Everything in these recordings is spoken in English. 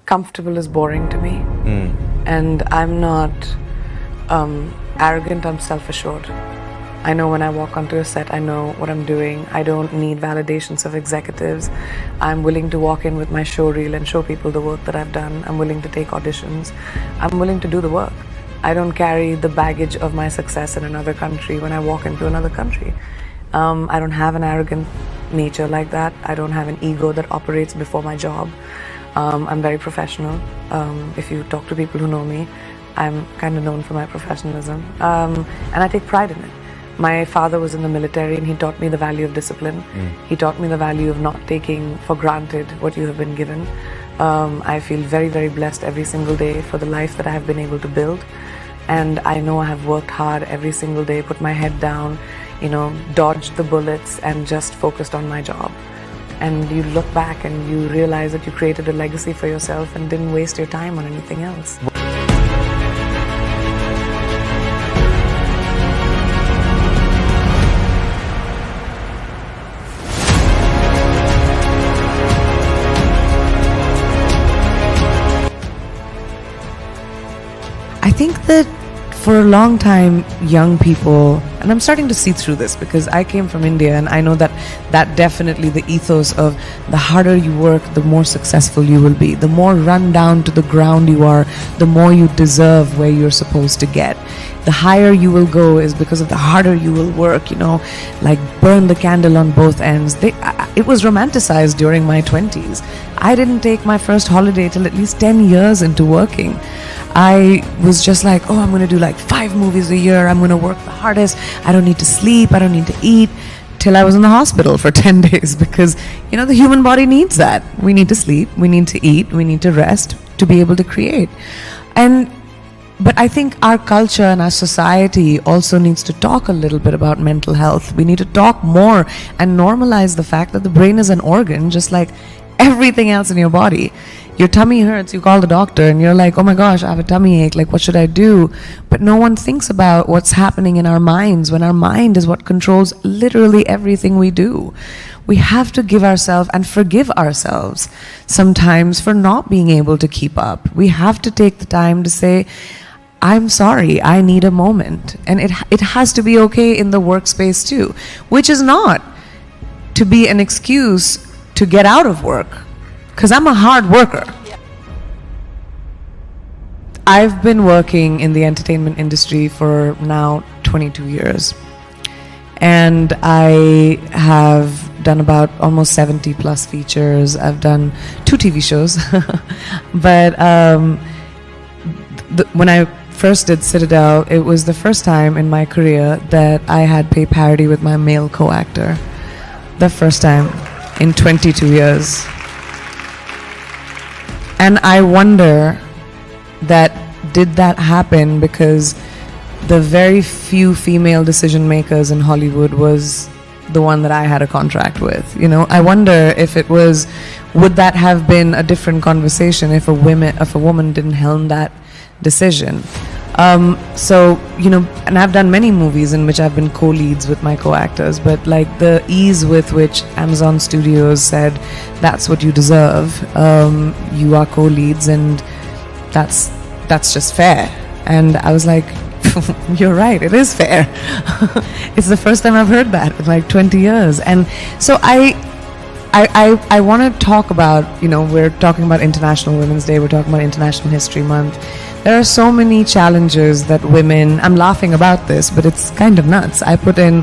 comfortable is boring to me. And I'm not arrogant, I'm self-assured. I know when I walk onto a set, I know what I'm doing. I don't need validations of executives. I'm willing to walk in with my show reel and show people the work that I've done. I'm willing to take auditions. I'm willing to do the work. I don't carry the baggage of my success in another country when I walk into another country. I don't have an arrogant nature like that. I don't have an ego that operates before my job. I'm very professional. If you talk to people who know me, I'm kind of known for my professionalism. And I take pride in it. My father was in the military and he taught me the value of discipline. He taught me the value of not taking for granted what you have been given. I feel very, very blessed every single day for the life that I have been able to build. And I know I have worked hard every single day, put my head down, dodged the bullets and just focused on my job. And you look back and you realize that you created a legacy for yourself and didn't waste your time on anything else. I think that for a long time, young people, and I'm starting to see through this because I came from India and I know that definitely the ethos of the harder you work, the more successful you will be. The more run down to the ground you are, the more you deserve where you're supposed to get. The higher you will go is because of the harder you will work, like burn the candle on both ends. It was romanticized during my 20s. I didn't take my first holiday till at least 10 years into working. I was just like, I'm going to do like 5 movies a year. I'm going to work the hardest. I don't need to sleep. I don't need to eat. Till I was in the hospital for 10 days because, the human body needs that. We need to sleep. We need to eat. We need to rest to be able to create. But I think our culture and our society also needs to talk a little bit about mental health. We need to talk more and normalize the fact that the brain is an organ just like everything else in your body. Your tummy hurts, you call the doctor and you're like, oh my gosh, I have a tummy ache, like what should I do? But no one thinks about what's happening in our minds when our mind is what controls literally everything we do. We have to give ourselves and forgive ourselves sometimes for not being able to keep up. We have to take the time to say, I'm sorry, I need a moment. And it has to be okay in the workspace too, which is not to be an excuse to get out of work. Because I'm a hard worker. I've been working in the entertainment industry for now 22 years. And I have done about almost 70 plus features. I've done 2 TV shows. But when I first did Citadel, it was the first time in my career that I had pay parity with my male co-actor. The first time in 22 years. And I wonder did that happen because the very few female decision makers in Hollywood was the one that I had a contract with. I wonder if would that have been a different conversation if a woman didn't helm that decision. And I've done many movies in which I've been co-leads with my co-actors, but like the ease with which Amazon Studios said, that's what you deserve, you are co-leads and that's just fair. And I was like, you're right, it is fair. It's the first time I've heard that in like 20 years. And so I want to talk about, we're talking about International Women's Day, we're talking about International History Month. There are so many challenges that women, I'm laughing about this, but it's kind of nuts. I put in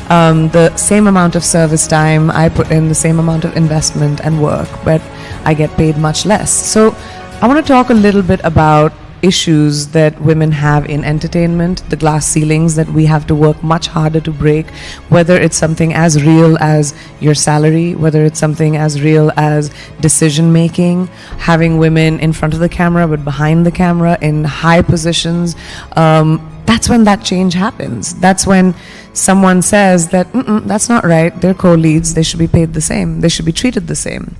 the same amount of service time, I put in the same amount of investment and work, but I get paid much less. So I want to talk a little bit about issues that women have in entertainment, the glass ceilings that we have to work much harder to break, whether it's something as real as your salary, whether it's something as real as decision making, having women in front of the camera but behind the camera in high positions. That's when that change happens. That's when someone says that that's not right, they're co-leads, they should be paid the same, they should be treated the same.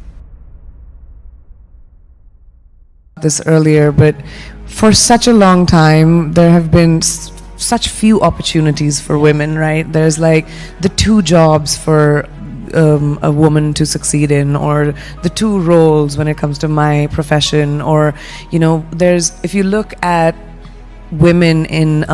This earlier, but for such a long time there have been such few opportunities for women, right? There's like the 2 jobs for a woman to succeed in, or the two roles when it comes to my profession, or if you look at women in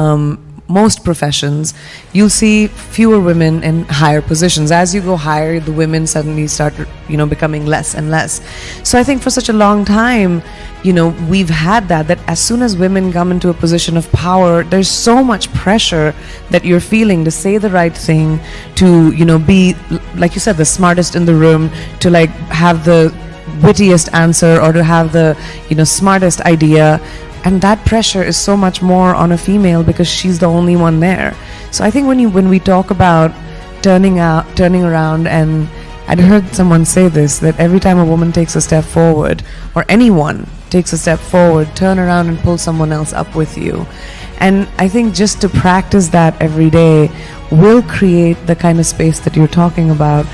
most professions, you'll see fewer women in higher positions. As you go higher, the women suddenly start becoming less and less. So I think for such a long time, we've had that as soon as women come into a position of power, there's so much pressure that you're feeling to say the right thing, to be, like you said, the smartest in the room, to like have the wittiest answer, or to have the smartest idea. And that pressure is so much more on a female because she's the only one there. So I think when we talk about turning around, and I'd heard someone say this, that every time a woman takes a step forward, or anyone takes a step forward, turn around and pull someone else up with you. And I think just to practice that every day will create the kind of space that you're talking about,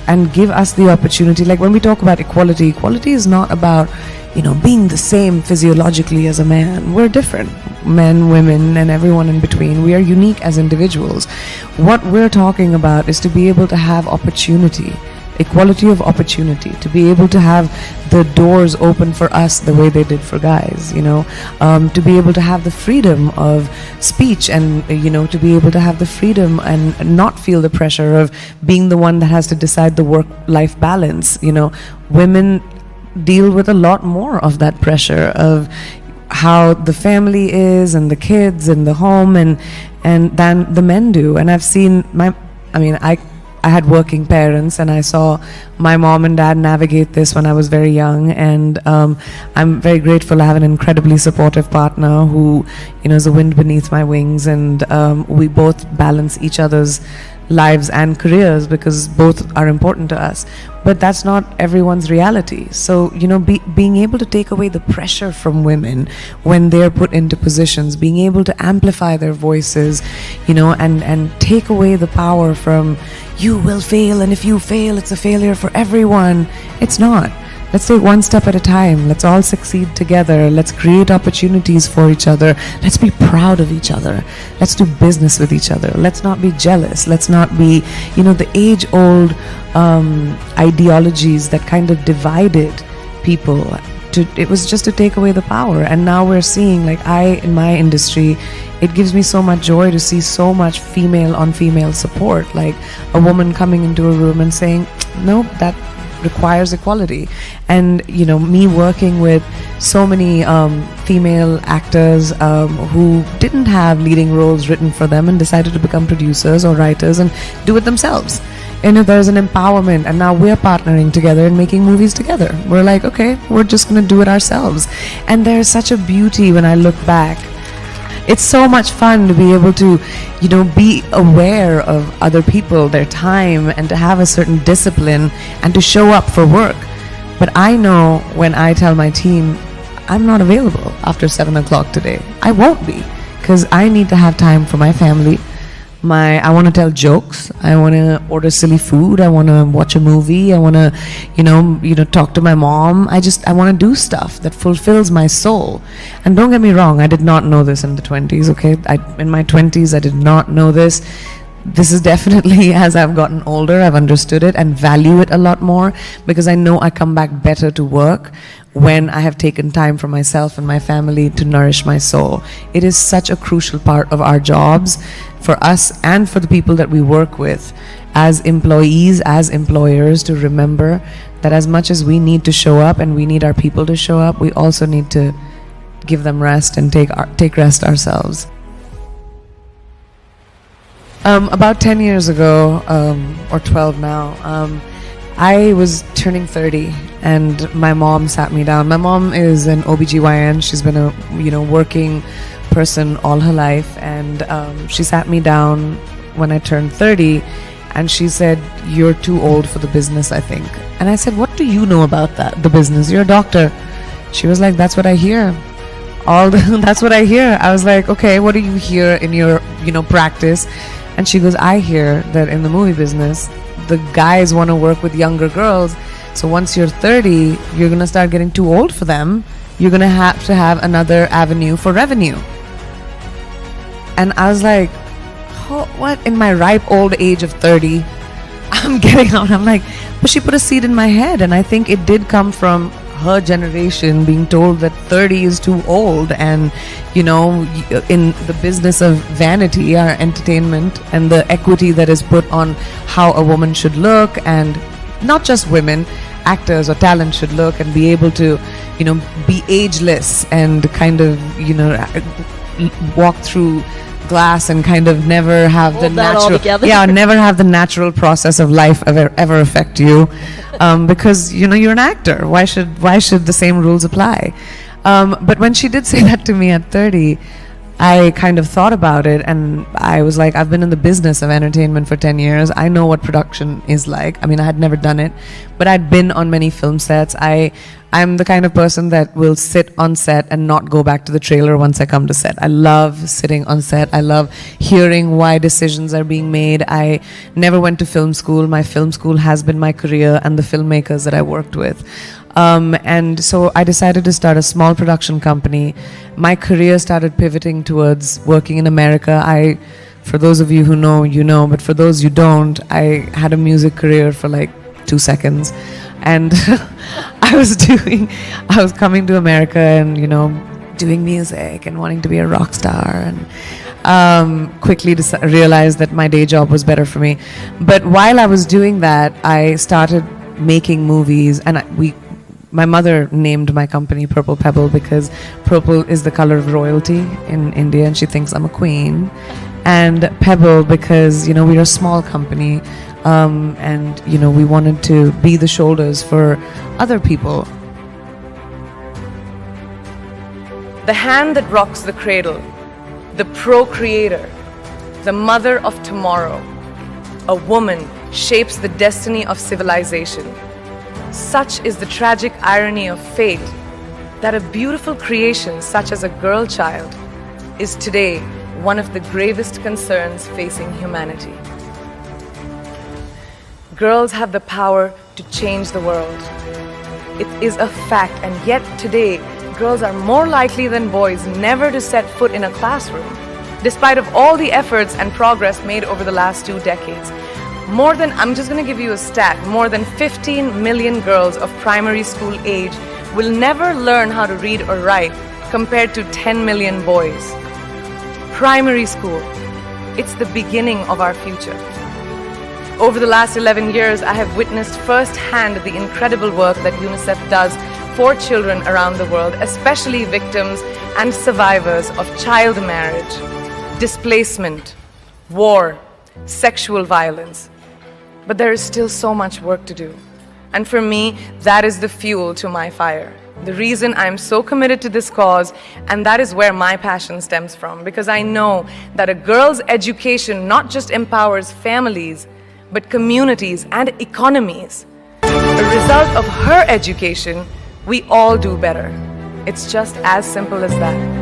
and give us the opportunity. Like when we talk about equality is not about being the same physiologically as a man. We're different, men, women, and everyone in between. We are unique as individuals. What we're talking about is to be able to have opportunity, equality of opportunity, to be able to have the doors open for us the way they did for guys, to be able to have the freedom of speech, and to be able to have the freedom and not feel the pressure of being the one that has to decide the work-life balance. Women deal with a lot more of that pressure of how the family is, and the kids, and the home, and than the men do. And I've seen I had working parents, and I saw my mom and dad navigate this when I was very young, and I'm very grateful I have an incredibly supportive partner who is a wind beneath my wings, and we both balance each other's lives and careers because both are important to us. But that's not everyone's reality. So being able to take away the pressure from women when they're put into positions, being able to amplify their voices, and take away the power from, you will fail, and if you fail, it's a failure for everyone. It's not. Let's take one step at a time. Let's all succeed together. Let's create opportunities for each other. Let's be proud of each other. Let's do business with each other. Let's not be jealous. Let's not be, the age-old ideologies that kind of divided people. It was just to take away the power. And now we're seeing, in my industry, it gives me so much joy to see so much female on female support. Like a woman coming into a room and saying, no, that requires equality. And me working with so many female actors who didn't have leading roles written for them and decided to become producers or writers and do it themselves. There's an empowerment, and now we're partnering together and making movies together. We're like, okay, we're just gonna do it ourselves. And there's such a beauty when I look back. It's so much fun to be able to, be aware of other people, their time, and to have a certain discipline and to show up for work. But I know when I tell my team, I'm not available after 7 o'clock today. I won't be, because I need to have time for my family. I want to tell jokes. I want to order silly food. I want to watch a movie. I want to, talk to my mom. I want to do stuff that fulfills my soul. And don't get me wrong, I did not know this in the 20s, okay? In my 20s, I did not know this. This is definitely, as I've gotten older, I've understood it and value it a lot more, because I know I come back better to work when I have taken time for myself and my family to nourish my soul. It is such a crucial part of our jobs, for us and for the people that we work with, as employees, as employers, to remember that as much as we need to show up and we need our people to show up, we also need to give them rest and take rest ourselves. About 10 years ago, or 12 now, I was turning 30 and my mom sat me down. My mom is an OBGYN. She's been a working person all her life, and she sat me down when I turned 30 and she said, "You're too old for the business, I think." And I said, "What do you know about the business? You're a doctor." She was like, "That's what I hear. That's what I hear." I was like, "Okay, what do you hear in your practice?" And she goes, "I hear that in the movie business, the guys want to work with younger girls. So once you're 30, you're going to start getting too old for them. You're going to have another avenue for revenue." And I was like, "Oh, what? In my ripe old age of 30, I'm getting out. I'm like, but she put a seed in my head. And I think it did come from her generation being told that 30 is too old. And, you know, in the business of vanity, our entertainment, and the equity that is put on how a woman should look, and not just women, actors or talent should look and be able to, you know, be ageless and kind of, you know, walk through glass and kind of never have the natural never have the natural process of life ever affect you, because, you know, you're an actor. Why should the same rules apply? But when she did say that to me at 30, I kind of thought about it, and I was like, I've been in the business of entertainment for 10 years. I know what production is like. I mean, I had never done it, but I'd been on many film sets. I'm the kind of person that will sit on set and not go back to the trailer once I come to set. I love sitting on set. I love hearing why decisions are being made. I never went to film school. My film school has been my career and the filmmakers that I worked with. And so I decided to start a small production company. My career started pivoting towards working in America. For those of you who know, you know, but for those you don't, I had a music career for like 2 seconds. And I was coming to America and, you know, doing music and wanting to be a rock star, and quickly realized that my day job was better for me. But while I was doing that, I started making movies, and my mother named my company Purple Pebble because purple is the color of royalty in India, and she thinks I'm a queen. And Pebble because, you know, we're a small company, and, you know, we wanted to be the shoulders for other people. The hand that rocks the cradle, the procreator, the mother of tomorrow, a woman shapes the destiny of civilization. Such is the tragic irony of fate that a beautiful creation such as a girl child is today one of the gravest concerns facing humanity. Girls have the power to change the world. It is a fact, and yet today girls are more likely than boys never to set foot in a classroom, despite of all the efforts and progress made over the last 2 decades. I'm just going to give you a stat, more than 15 million girls of primary school age will never learn how to read or write, compared to 10 million boys. Primary school, it's the beginning of our future. Over the last 11 years, I have witnessed firsthand the incredible work that UNICEF does for children around the world, especially victims and survivors of child marriage, displacement, war, sexual violence. But there is still so much work to do. And for me, that is the fuel to my fire. The reason I'm so committed to this cause, and that is where my passion stems from, because I know that a girl's education not just empowers families, but communities and economies. A result of her education, we all do better. It's just as simple as that.